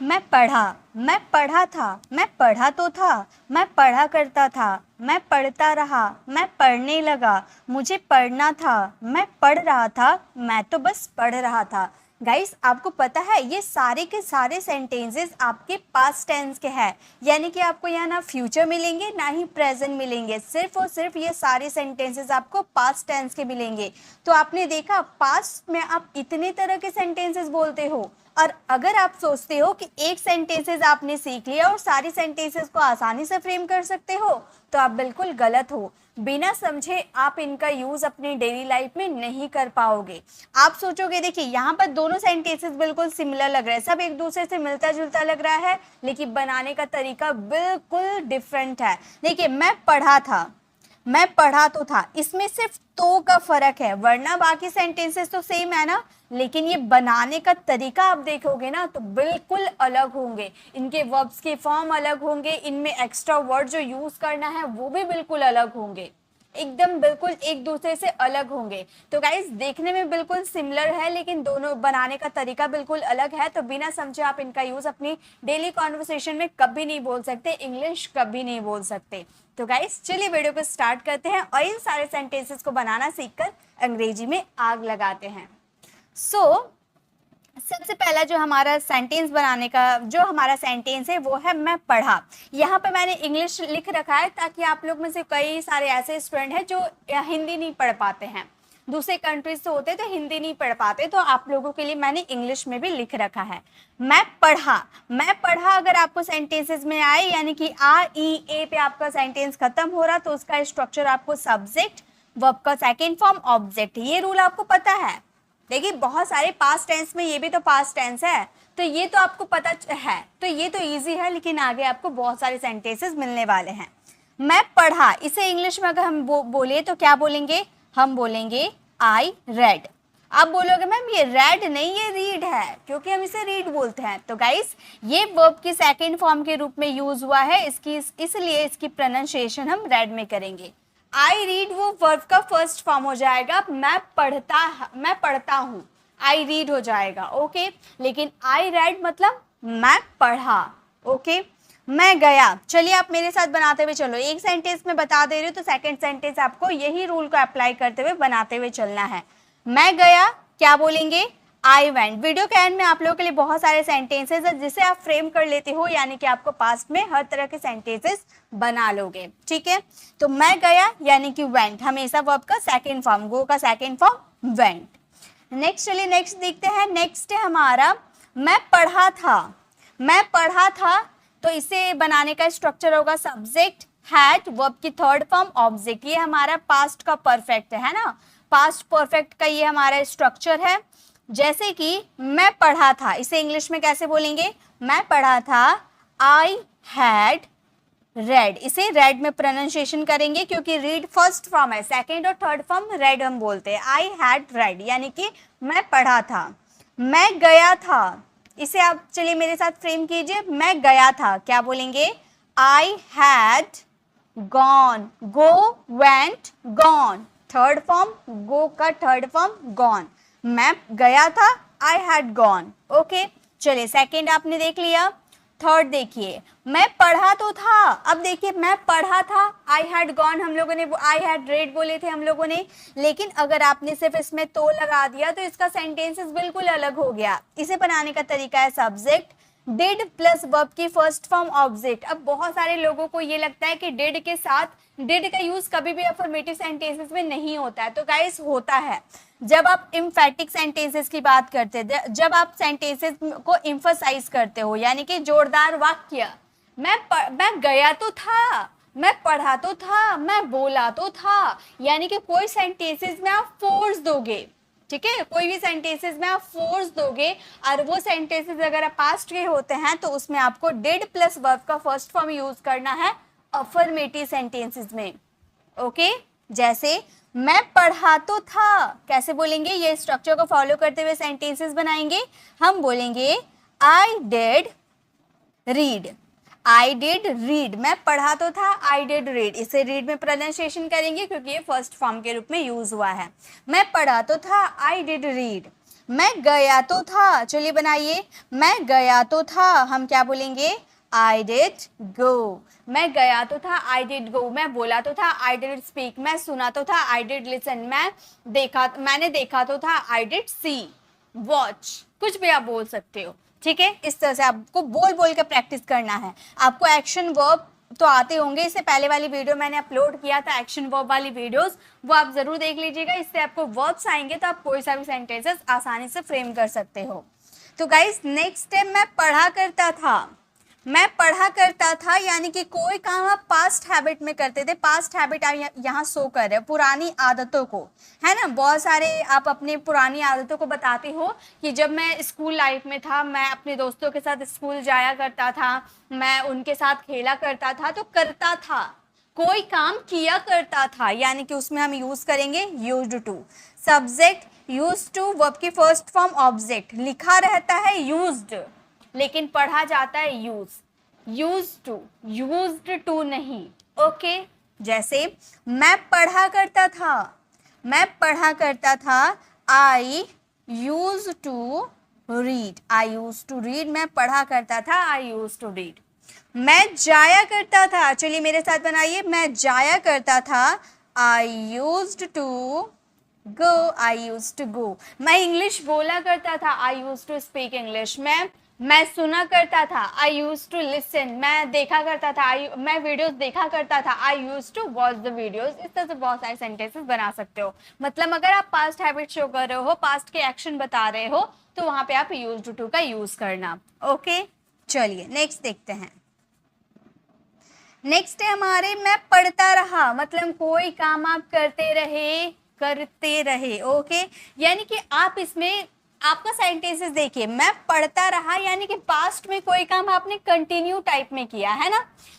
मैं पढ़ा था, मैं पढ़ा तो था, मैं पढ़ा करता था, मैं पढ़ता रहा, मैं पढ़ने लगा, मुझे पढ़ना था, मैं पढ़ रहा था, मैं तो बस पढ़ रहा था। गाइस, आपको पता है ये सारे के सारे सेंटेंसेस आपके पास्ट टेंस के हैं, यानी कि आपको यहाँ ना फ्यूचर मिलेंगे ना ही प्रेजेंट मिलेंगे, सिर्फ और सिर्फ ये सारे सेंटेंसेस आपको पास्ट टेंस के मिलेंगे। तो आपने देखा पास्ट में आप इतने तरह के सेंटेंसेस बोलते हो, और अगर आप सोचते हो कि एक सेंटेंसेस आपने सीख लिया और सारी सेंटेंसेस को आसानी से फ्रेम कर सकते हो, तो आप बिल्कुल गलत हो। बिना समझे आप इनका यूज अपनी डेली लाइफ में नहीं कर पाओगे। आप सोचोगे, देखिए यहाँ पर दोनों सेंटेंसेस बिल्कुल सिमिलर लग रहे हैं, सब एक दूसरे से मिलता जुलता लग रहा है, लेकिन बनाने का तरीका बिल्कुल डिफरेंट है। देखिए, मैं पढ़ा था, मैं पढ़ा तो था, इसमें सिर्फ तो का फर्क है, वरना बाकी सेंटेंसेस तो सेम है ना, लेकिन ये बनाने का तरीका आप देखोगे ना तो बिल्कुल अलग होंगे। इनके वर्ब्स के फॉर्म अलग होंगे, इनमें एक्स्ट्रा वर्ड जो यूज करना है वो भी बिल्कुल अलग होंगे, एकदम बिल्कुल एक दूसरे से अलग होंगे। तो गाइस, देखने में बिल्कुल सिमिलर है, लेकिन दोनों बनाने का तरीका बिल्कुल अलग है। तो बिना समझे आप इनका यूज अपनी डेली कॉन्वर्सेशन में कभी नहीं बोल सकते, इंग्लिश कभी नहीं बोल सकते। तो गाइस, चलिए वीडियो को स्टार्ट करते हैं और इन सारे सेंटेंसेस को बनाना सीखकर अंग्रेजी में आग लगाते हैं। सबसे पहला जो हमारा सेंटेंस बनाने का जो हमारा सेंटेंस है वो है मैं पढ़ा। यहाँ पे मैंने इंग्लिश लिख रखा है ताकि आप लोग में से कई सारे ऐसे स्टूडेंट हैं जो हिंदी नहीं पढ़ पाते हैं, दूसरे कंट्रीज से होते तो हिंदी नहीं पढ़ पाते, तो आप लोगों के लिए मैंने इंग्लिश में भी लिख रखा है मैं पढ़ा। मैं पढ़ा अगर आपको सेंटेंसेस में आए, यानी कि आ ई ए पे आपका सेंटेंस खत्म हो रहा, तो उसका स्ट्रक्चर आपको सब्जेक्ट, वर्ब का सेकेंड फॉर्म, ऑब्जेक्ट, ये रूल आपको पता है। देखिए, बहुत सारे पास्ट टेंस में, ये भी तो पास्ट टेंस है, तो ये तो आपको पता है, तो ये तो इजी है, लेकिन आगे आपको बहुत सारे सेंटेंसेस मिलने वाले हैं। मैं पढ़ा, इसे इंग्लिश में अगर हम बोले तो क्या बोलेंगे? हम बोलेंगे आई रेड। आप बोलोगे मैम ये रेड नहीं, ये रीड है, क्योंकि हम इसे रीड बोलते हैं। तो गाइस, ये वर्ब की सेकेंड फॉर्म के रूप में यूज हुआ है, इसलिए इसकी प्रोनाउंसिएशन हम रेड में करेंगे। आई रीड वो वर्ब का फर्स्ट फॉर्म हो जाएगा, मैं पढ़ता हूँ, आई रीड हो जाएगा, ओके। लेकिन आई रेड मतलब मैं पढ़ा, ओके। मैं गया, चलिए आप मेरे साथ बनाते हुए चलो, एक सेंटेंस में बता दे रही हूँ तो सेकंड सेंटेंस आपको यही रूल को अप्लाई करते हुए बनाते हुए चलना है। मैं गया, क्या बोलेंगे? I went. वीडियो के एंड में आप लोगों के लिए बहुत सारे सेंटेंसेस है जिसे आप फ्रेम कर लेते हो, यानी कि आपको पास्ट में हर तरह के सेंटेंसेस बना लोगे, ठीक है। तो मैं गया यानी कि वेंट, हमेशा वर्ब का सेकेंड फॉर्म, गो का सेकेंड फॉर्म वेंट। नेक्स्ट, चलिए नेक्स्ट देखते हैं। नेक्स्ट है हमारा मैं पढ़ा था। मैं पढ़ा था, तो इसे बनाने का स्ट्रक्चर होगा सब्जेक्ट, हैड, वर्ब की थर्ड फॉर्म, ऑब्जेक्ट। ये हमारा पास्ट का परफेक्ट है ना, पास्ट परफेक्ट का ये हमारा स्ट्रक्चर है। जैसे कि मैं पढ़ा था, इसे इंग्लिश में कैसे बोलेंगे? मैं पढ़ा था, आई हैड रेड। इसे रेड में प्रोनाउंसिएशन करेंगे क्योंकि रीड फर्स्ट फॉर्म है, सेकेंड और थर्ड फॉर्म रेड हम बोलते हैं। आई हैड रेड यानी कि मैं पढ़ा था। मैं गया था, इसे आप चलिए मेरे साथ फ्रेम कीजिए। मैं गया था, क्या बोलेंगे? I had gone, go went gone, third form, go का थर्ड फॉर्म गॉन। मैं गया था, आई हैड गॉन, ओके। चलिए सेकेंड आपने देख लिया, थर्ड देखिए, मैं पढ़ा तो था। अब देखिए, मैं पढ़ा था, आई हैड गॉन हम लोगों ने, आई हैड रेड बोले थे हम लोगों ने, लेकिन अगर आपने सिर्फ इसमें तो लगा दिया तो इसका सेंटेंसेस बिल्कुल अलग हो गया। इसे बनाने का तरीका है सब्जेक्ट, डिड प्लस वर्ब की फर्स्ट फॉर्म ऑब्जेक्ट। अब बहुत सारे लोगों को ये लगता है कि डिड के साथ, डिड का यूज कभी भी अफर्मेटिव सेंटेंसेस में नहीं होता है, तो गाइस होता है। जब आप एम्फेटिक सेंटेंसेस की बात करते हैं, जब आप सेंटेंसेस को एम्फसाइज करते हो, यानी कि जोरदार वाक्य, मैं गया तो था, मैं पढ़ा तो था, मैं बोला तो था, यानी कि कोई सेंटेंसेस में आप फोर्स दोगे, ठीक है, कोई भी सेंटेंसेस में आप फोर्स दोगे, और वो सेंटेंसेस अगर आप पास्ट के होते हैं तो उसमें आपको डिड प्लस वर्ब का फर्स्ट फॉर्म यूज करना है अफर्मेटिव सेंटेंसेस में, ओके। जैसे मैं पढ़ा तो था, कैसे बोलेंगे? ये स्ट्रक्चर को फॉलो करते हुए सेंटेंसेस बनाएंगे। हम बोलेंगे I did read, I did read, मैं पढ़ा तो था, आई डिड रीड। इसे रीड में प्रोनाउंसिएशन करेंगे क्योंकि ये फर्स्ट फॉर्म के रूप में यूज हुआ है। मैं पढ़ा तो था, आई डिड रीड। मैं गया तो था, चलिए बनाइए, मैं गया तो था, हम क्या बोलेंगे, I did go। मैं गया तो था, I did go। मैं बोला तो था, I did speak। मैं सुना तो था, I did listen। मैंने देखा तो था, I did see। वॉच, कुछ भी आप बोल सकते हो, ठीक है। इस तरह से आपको बोल बोल के प्रैक्टिस करना है। आपको एक्शन वर्ब तो आते होंगे, इससे पहले वाली वीडियो मैंने अपलोड किया था एक्शन वर्ब वाली वीडियोस, वो आप जरूर देख लीजिएगा। इससे आपको वर्ब्स आएंगे तो आप कोई सा भी सेंटेंसेस आसानी से फ्रेम कर सकते हो। तो गाइस नेक्स्ट टाइम मैं पढ़ा करता था, मैं पढ़ा करता था यानी कि कोई काम आप पास्ट हैबिट में करते थे। पास्ट हैबिट आप यहाँ शो कर रहे हो, पुरानी आदतों को, है ना। बहुत सारे आप अपनी पुरानी आदतों को बताते हो कि जब मैं स्कूल लाइफ में था, मैं अपने दोस्तों के साथ स्कूल जाया करता था, मैं उनके साथ खेला करता था। तो करता था, कोई काम किया करता था, यानी कि उसमें हम यूज करेंगे used to. Subject used to, verb की फर्स्ट फॉर्म ऑब्जेक्ट, लिखा रहता है यूज्ड लेकिन पढ़ा जाता है यूज्ड टू नहीं। ओके, जैसे मैं पढ़ा करता था, मैं पढ़ा करता था, I use to read, I use to read, मैं पढ़ा करता था, आई यूज टू रीड। मैं जाया करता था, चलिए मेरे साथ बनाइए, मैं जाया करता था, I used to go, I use to go. मैं इंग्लिश बोला करता था, I use to speak English. मैं सुना करता था, आई यूज टू लिसन। मैं देखा करता था, मैं वीडियोस देखा करता था, I use to watch the videos. इस तरह से बहुत सारे सेंटेंसेस बना सकते हो। मतलब अगर आप पास्ट हैबिट शो कर रहे हो, पास्ट के एक्शन बता रहे हो, तो वहां पे आप यूज्ड टू का यूज करना। ओके, चलिए नेक्स्ट देखते हैं। नेक्स्ट है हमारे मैं पढ़ता रहा, मतलब कोई काम आप करते रहे। ओके, यानी कि आप इसमें आपका सेंटेंसेस देखिए, मैं पढ़ता रहा यानी कि पास्ट में कोई काम आपने कंटिन्यू टाइप में किया है ना।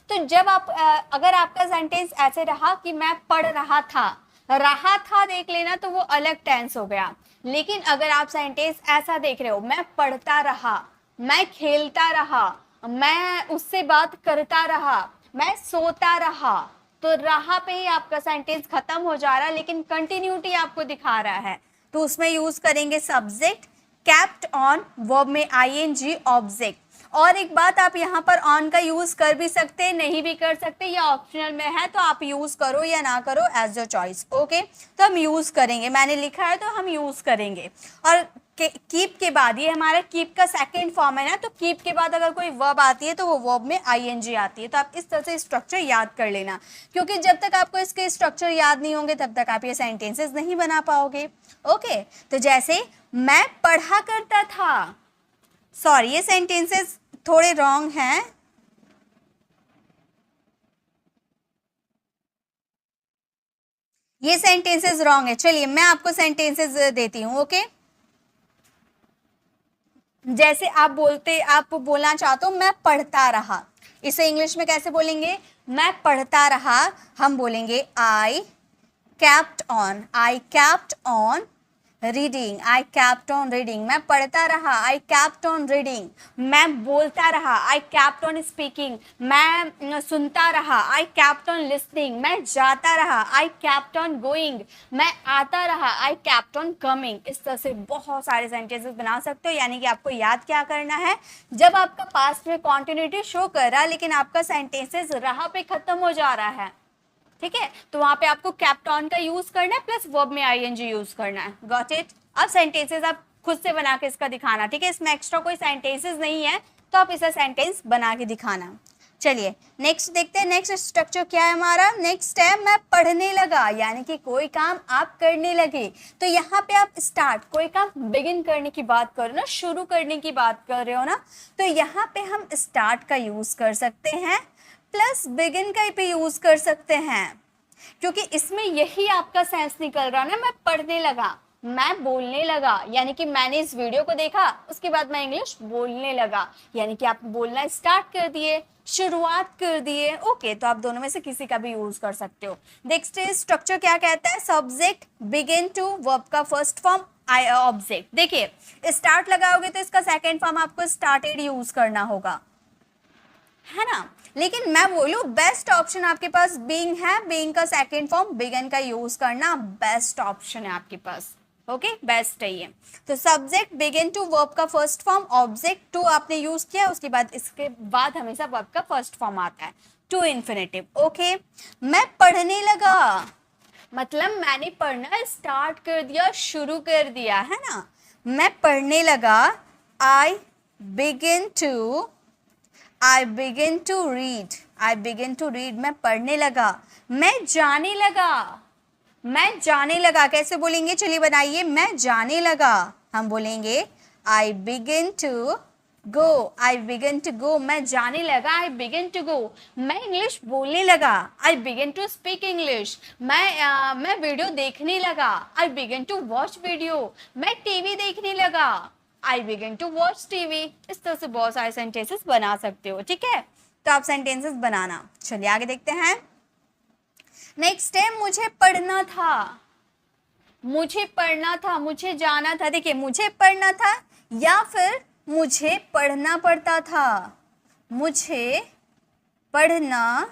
तो जब आप अगर आपका सेंटेंस ऐसे रहा कि मैं पढ़ रहा था देख लेना, तो वो अलग टेंस हो गया। लेकिन अगर आप सेंटेंस ऐसा देख रहे हो, मैं पढ़ता रहा, मैं खेलता रहा, मैं उससे बात करता रहा, मैं सोता रहा, तो रहा पे ही आपका सेंटेंस खत्म हो जा रहा है, लेकिन कंटिन्यूटी आपको दिखा रहा है। तो उसमें यूज करेंगे सब्जेक्ट, कैप्ट ऑन, वर्ब में आईएनजी, ऑब्जेक्ट। और एक बात, आप यहाँ पर ऑन का यूज कर भी सकते, नहीं भी कर सकते, ये ऑप्शनल में है, तो आप यूज करो या ना करो, एज योर चॉइस। ओके, तो हम यूज करेंगे, मैंने लिखा है तो हम यूज करेंगे। और कीप के बाद, ये हमारा कीप का सेकंड फॉर्म है ना, तो कीप के बाद अगर कोई वर्ब आती है तो वो वर्ब में आईएनजी आती है। तो आप इस तरह से स्ट्रक्चर याद कर लेना, क्योंकि जब तक आपको इसके स्ट्रक्चर याद नहीं होंगे तब तक आप ये सेंटेंसेस नहीं बना पाओगे। ओके, तो जैसे मैं पढ़ा करता था, सॉरी ये सेंटेंसेस थोड़े रॉन्ग हैं, ये सेंटेंसेस रॉन्ग है। चलिए मैं आपको सेंटेंसेस देती हूँ। ओके, जैसे आप बोलना चाहते हो मैं पढ़ता रहा, इसे इंग्लिश में कैसे बोलेंगे, मैं पढ़ता रहा, हम बोलेंगे I kept on reading, I kept on reading. मैं पढ़ता रहा, आई कैप्ट ऑन रीडिंग। मैं बोलता रहा, आई कैप्ट ऑन स्पीकिंग। मैं सुनता रहा, आई कैप्ट ऑन लिसनिंग। मैं जाता रहा, आई कैप्ट ऑन गोइंग। मैं आता रहा, आई कैप्ट ऑन कमिंग। इस तरह से बहुत सारे सेंटेंसेस बना सकते हो। यानी कि आपको याद क्या करना है, जब आपका पास्ट में कॉन्टिन्यूटी शो कर रहा है लेकिन आपका सेंटेंसेस रहा पे खत्म हो जा रहा है, ठीक है, तो वहां पे आपको कैप्ट ऑन का यूज करना है, प्लस वर्ब में आईएनजी यूज करना है। Got it. अब सेंटेंसेस आप खुद से बना के इसका दिखाना, ठीक है, इसमें एक्स्ट्रा कोई सेंटेंसेस नहीं है, तो आप इसे सेंटेंस बना के दिखाना। चलिए नेक्स्ट देखते हैं। नेक्स्ट स्ट्रक्चर क्या है हमारा, नेक्स्ट है मैं पढ़ने लगा, यानी कि कोई काम आप करने लगे। तो यहाँ पे आप स्टार्ट, कोई काम बिगिन करने की बात कर रहे हो ना, शुरू करने की बात कर रहे हो ना, तो यहाँ पे हम स्टार्ट का यूज कर सकते हैं, प्लस बिगिन का भी यूज कर सकते हैं, क्योंकि इसमें यही आपका सेंस निकल रहा है ना। मैं पढ़ने लगा, मैं बोलने लगा, यानी कि मैंने इस वीडियो को देखा, उसके बाद मैं इंग्लिश बोलने लगा, यानी कि आप बोलना स्टार्ट कर दिए, शुरुआत कर दिए। ओके, तो आप दोनों में से किसी का भी यूज कर सकते हो। नेक्स्ट स्ट्रक्चर क्या कहता है, सब्जेक्ट बिगिन टू, वर्ब का फर्स्ट फॉर्म ऑब्जेक्ट। देखिए स्टार्ट लगाओगे तो इसका सेकेंड फॉर्म आपको स्टार्टेड यूज करना होगा, है ना। लेकिन मैं बोलूं बेस्ट ऑप्शन आपके पास बीइंग है, बीइंग का सेकंड फॉर्म बिगन का यूज करना बेस्ट ऑप्शन है आपके पास। ओके बेस्ट है ये। तो सब्जेक्ट बिगिन टू वर्ब का फर्स्ट फॉर्म, ऑब्जेक्ट टू आपने यूज किया, उसके बाद इसके बाद हमेशा वर्ब का फर्स्ट फॉर्म आता है टू इन्फिनेटिव। ओके, मैं पढ़ने लगा, मतलब मैंने पढ़ना स्टार्ट कर दिया, शुरू कर दिया है ना। मैं पढ़ने लगा, I begin to read, I begin to read, मैं पढ़ने लगा। मैं जाने लगा, मैं जाने लगा कैसे बोलेंगे, चलिए बनाइए। मैं जाने लगा, हम बोलेंगे I begin to go, I begin to go, मैं जाने लगा, आई बिगिन टू गो। मैं इंग्लिश बोलने लगा, I begin to speak English. मैं वीडियो देखने लगा, I begin to watch video. मैं टीवी देखने लगा, I begin to watch TV. इस तरह से बहुत सारे सेंटेंसेस बना सकते हो, ठीक है। तो आप सेंटेंसेस बनाना। चलिए आगे देखते हैं। नेक्स्ट है मुझे पढ़ना था, मुझे पढ़ना था, मुझे जाना था। देखिए मुझे पढ़ना था या फिर मुझे पढ़ना पड़ता था, मुझे पढ़ना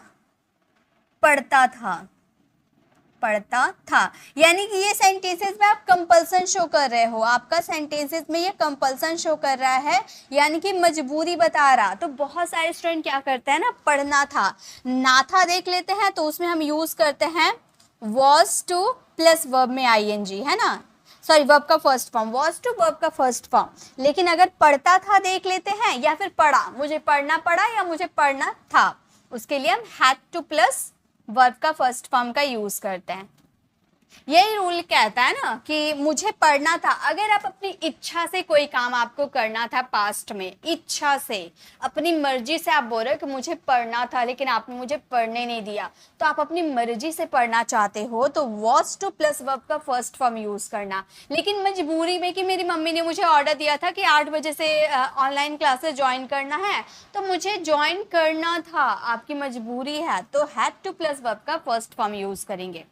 पड़ता था, पढ़ता था, यानी कि ये सेंटेंसेस में आप कंपल्सन शो कर रहे हो, आपका सेंटेंसेस में ये कंपल्सन शो कर रहा है, यानी कि मजबूरी बता रहा। तो बहुत सारे स्टूडेंट क्या करते हैं ना, पढ़ना था, ना था देख लेते हैं तो उसमें हम यूज करते हैं was to प्लस वर्ब में ing, है ना, सॉरी वर्ब का first form, was to verb का फर्स्ट फॉर्म। लेकिन अगर पढ़ता था देख लेते हैं या फिर पढ़ा, मुझे पढ़ना पड़ा या मुझे पढ़ना था, उसके लिए हम had to प्लस वर्ब का फर्स्ट फॉर्म का यूज करते हैं। यही रूल कहता है ना कि मुझे पढ़ना था। अगर आप अपनी इच्छा से कोई काम आपको करना था पास्ट में, इच्छा से अपनी मर्जी से आप बोल रहे हो कि मुझे पढ़ना था लेकिन आपने मुझे पढ़ने नहीं दिया, तो आप अपनी मर्जी से पढ़ना चाहते हो तो was to प्लस वर्ब का फर्स्ट फॉर्म यूज करना। लेकिन मजबूरी में कि मेरी मम्मी ने मुझे ऑर्डर दिया था कि 8 बजे से ऑनलाइन क्लासेस ज्वाइन करना है तो मुझे ज्वाइन करना था, आपकी मजबूरी है, तो हैड टू प्लस वर्ब का फर्स्ट फॉर्म यूज करेंगे।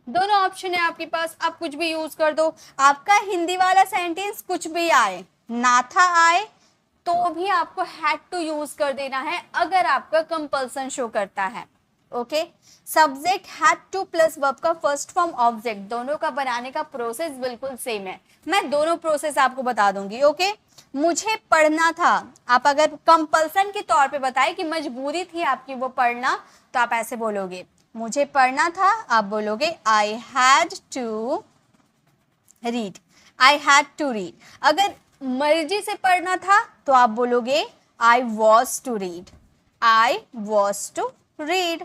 दोनों ऑप्शन है आपके पास, आप कुछ भी यूज कर दो। आपका हिंदी वाला सेंटेंस कुछ भी आए, ना था आए, तो भी आपको हैड टू यूज कर देना है अगर आपका कंपल्सन शो करता है। Okay, subject had two plus verb का फर्स्ट फॉर्म ऑब्जेक्ट, दोनों का बनाने का प्रोसेस बिल्कुल सेम है। मैं दोनों प्रोसेस आपको बता दूंगी। ओके, मुझे पढ़ना था, आप अगर कंपल्सन के तौर पे बताए कि मजबूरी थी आपकी वो पढ़ना, तो आप ऐसे बोलोगे, मुझे पढ़ना था, आप बोलोगे I had to read, I had to read. अगर मर्जी से पढ़ना था तो आप बोलोगे I was to read, I was to read.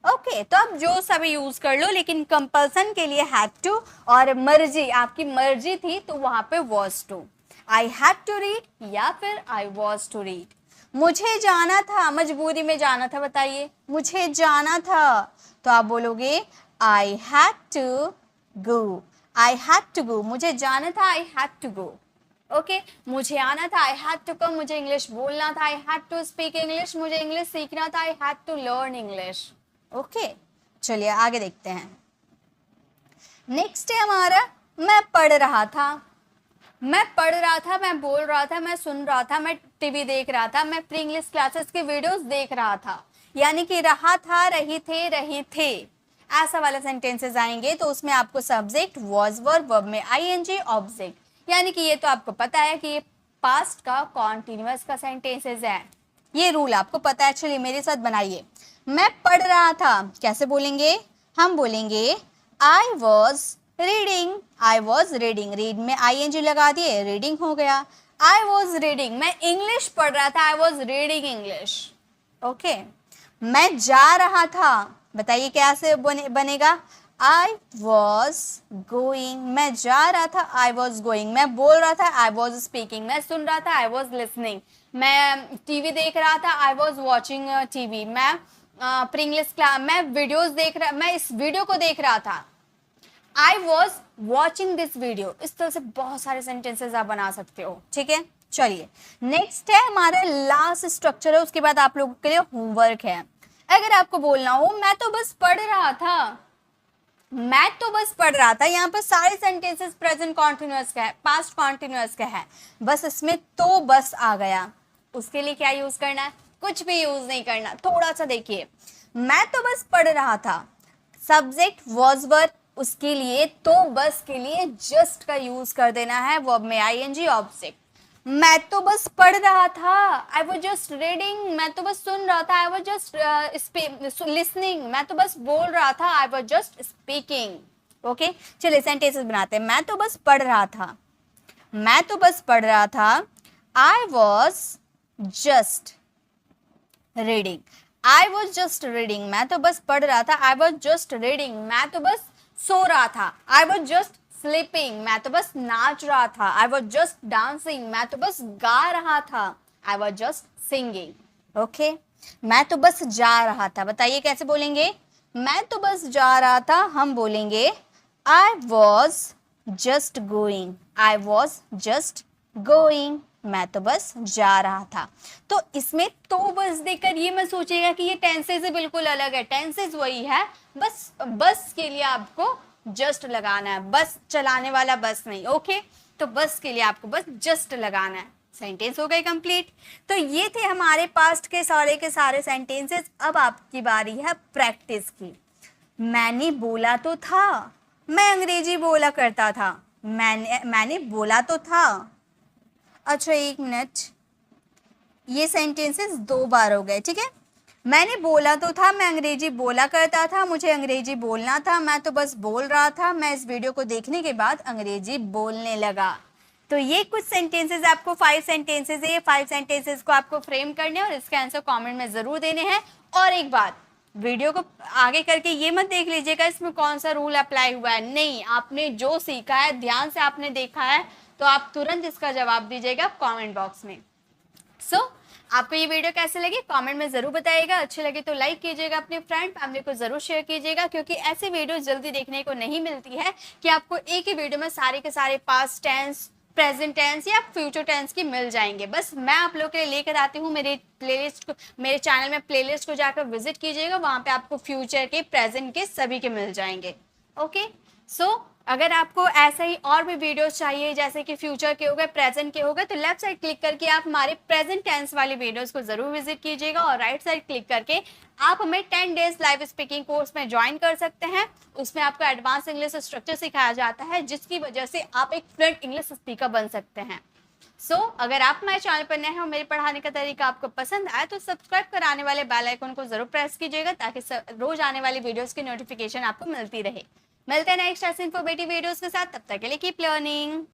Okay, तो आप जो सब यूज कर लो, लेकिन कंपल्सन के लिए हैड टू, और मर्जी आपकी मर्जी थी तो वहां पे was to, I had to read या फिर आई वॉज टू रीड। मुझे जाना था, मजबूरी में जाना था, बताइए मुझे जाना था, तो आप बोलोगे I had to go, I had to go, मुझे जाना था, I had to go. Okay, मुझे आना था, आई हैड टू कम, मुझे इंग्लिश बोलना था, I had to speak English, मुझे इंग्लिश सीखना था, I had to learn English. Okay, चलिए आगे देखते हैं। नेक्स्ट है हमारा मैं पढ़ रहा था, मैं पढ़ रहा था, मैं बोल रहा था, मैं सुन रहा था, मैं टीवी देख रहा था, मैं प्री इंग्लिश क्लासेस के वीडियोस देख रहा था, यानी कि रहा था, रही थे, रही थे, ऐसा वाला सेंटेंसेस आएंगे तो उसमें आपको सब्जेक्ट was वर्ब, वर्ब में ing, ऑब्जेक्ट, यानी कि ये तो आपको पता है कि ये पास्ट का कॉन्टिन्यूअस का सेंटेंसेस है, ये रूल आपको पता है। चलिए मेरे साथ बनाइए। मैं पढ़ रहा था, कैसे बोलेंगे, हम बोलेंगे I was reading, I was reading, read में ing लगा दिए, रीडिंग हो गया। आई वॉज रीडिंग, मैं इंग्लिश पढ़ रहा था, I was reading English. Okay, मैं जा रहा था, बताइए कैसे बनेगा, आई वॉज गोइंग, मैं जा रहा था, आई वॉज गोइंग, मैं बोल रहा था, आई वॉज स्पीकिंग, मैं सुन रहा था, आई वॉज लिसनिंग, मैं टीवी देख रहा था, आई वॉज वॉचिंग टीवी, मैं प्री इंग्लिश क्लास, मैं वीडियोस देख रहा, मैं इस वीडियो को देख रहा था, I was watching this video. इस तरह से बहुत सारे सेंटेंसेस आप बना सकते हो, ठीक है। चलिए नेक्स्ट है हमारा लास्ट स्ट्रक्चर है, उसके बाद आप लोगों के लिए होमवर्क है। अगर आपको बोलना हो मैं तो बस पढ़ रहा था, मैं तो बस पढ़ रहा था, यहाँ पर सारे सेंटेंसेस प्रेजेंट कॉन्टिन्यूअस का है, पास्ट कॉन्टिन्यूअस का है, बस इसमें तो बस आ गया, उसके लिए क्या यूज करना है, कुछ भी यूज नहीं करना। थोड़ा सा देखिए, मैं तो बस पढ़ रहा था, सब्जेक्ट was वर्ब, उसके लिए तो बस के लिए जस्ट का यूज कर देना है वर्ब में आईएनजी ऑब्जेक्ट। मैं तो बस पढ़ रहा था, आई वॉज जस्ट रीडिंग, मैं तो बस सुन रहा था, आई वॉज जस्ट लिसनिंग, मैं तो बस बोल रहा था, I was just speaking. Okay, चलिए सेंटेंसेस बनाते हैं। मैं तो बस पढ़ रहा था, मैं तो बस पढ़ रहा था, I was just reading, I was just reading, मैं तो बस पढ़ रहा था, आई वॉज जस्ट रीडिंग, मैं तो बस सो रहा था, आई वॉज जस्ट स्लीपिंग, मैं तो बस नाच रहा था, आई वॉज जस्ट डांसिंग, मैं तो बस गा रहा था, I was just singing. Okay, मैं तो बस जा रहा था, बताइए कैसे बोलेंगे? मैं तो बस जा रहा था, हम बोलेंगे I was just going, I was just going, मैं तो बस जा रहा था। तो इसमें तो बस देखकर ये मत सोचिएगा कि ये टेंसेस से बिल्कुल अलग है, टेंसेस वही है, बस बस के लिए आपको जस्ट लगाना है, बस चलाने वाला बस नहीं। ओके, तो बस के लिए आपको बस जस्ट लगाना है। सेंटेंस हो गए कंप्लीट। तो ये थे हमारे पास्ट के सारे सेंटेंसेस। अब आपकी बारी है प्रैक्टिस की। मैंने बोला तो था, मैं अंग्रेजी बोला करता था, मैंने बोला तो था। अच्छा एक मिनट, ये सेंटेंसेस 2 बार हो गए, ठीक है। मैंने बोला तो था, मैं अंग्रेजी बोला करता था, मुझे अंग्रेजी बोलना था, मैं तो बस बोल रहा था, मैं इस वीडियो को देखने के बाद अंग्रेजी बोलने लगा। तो ये कुछ सेंटेंसेस, आपको 5 सेंटेंसेस है, ये 5 सेंटेंसेस को आपको फ्रेम करने और इसके आंसर कमेंट में ज़रूर देने हैं। और एक बात, वीडियो को आगे करके ये मत देख लीजिएगा इसमें कौन सा रूल अप्लाई हुआ है, नहीं, आपने जो सीखा है, ध्यान से आपने देखा है, तो आप तुरंत इसका जवाब दीजिएगा कमेंट बॉक्स में। आपको ये वीडियो कैसे लगी कमेंट में जरूर बताइएगा। अच्छी लगे तो लाइक कीजिएगा, अपने फ्रेंड फैमिली को जरूर शेयर कीजिएगा, क्योंकि ऐसे वीडियो जल्दी देखने को नहीं मिलती है कि आपको एक ही वीडियो में सारे के सारे पास्ट टेंस, प्रेजेंट टेंस या फ्यूचर टेंस की मिल जाएंगे। बस मैं आप लोग के लिए लेकर आती हूँ मेरे प्लेलिस्ट को, मेरे चैनल में प्लेलिस्ट को जाकर विजिट कीजिएगा, वहाँ पे आपको फ्यूचर के, प्रेजेंट के सभी के मिल जाएंगे। ओके, अगर आपको ऐसा ही और भी वीडियोस चाहिए, जैसे कि फ्यूचर के हो गए, प्रेजेंट के हो गए, तो लेफ्ट साइड क्लिक करके आप हमारे प्रेजेंट टेंस वाले वीडियोस को जरूर विजिट कीजिएगा, और राइट साइड क्लिक करके आप हमें 10 डेज लाइव स्पीकिंग कोर्स में ज्वाइन कर सकते हैं। उसमें आपको एडवांस इंग्लिश स्ट्रक्चर सिखाया जाता है, जिसकी वजह से आप एक फ्लुएंट इंग्लिश स्पीकर बन सकते हैं। अगर आप हमारे चैनल पर नए हैं और मेरे पढ़ाने का तरीका आपको पसंद आए, तो सब्सक्राइब कराने वाले बेल आइकन को जरूर प्रेस कीजिएगा, ताकि रोज आने वाली वीडियोस की नोटिफिकेशन आपको मिलती रहे। मिलते हैं नेक्स्ट ऐसे इन्फॉर्मेटिव वीडियोस के साथ, तब तक के लिए कीप लर्निंग।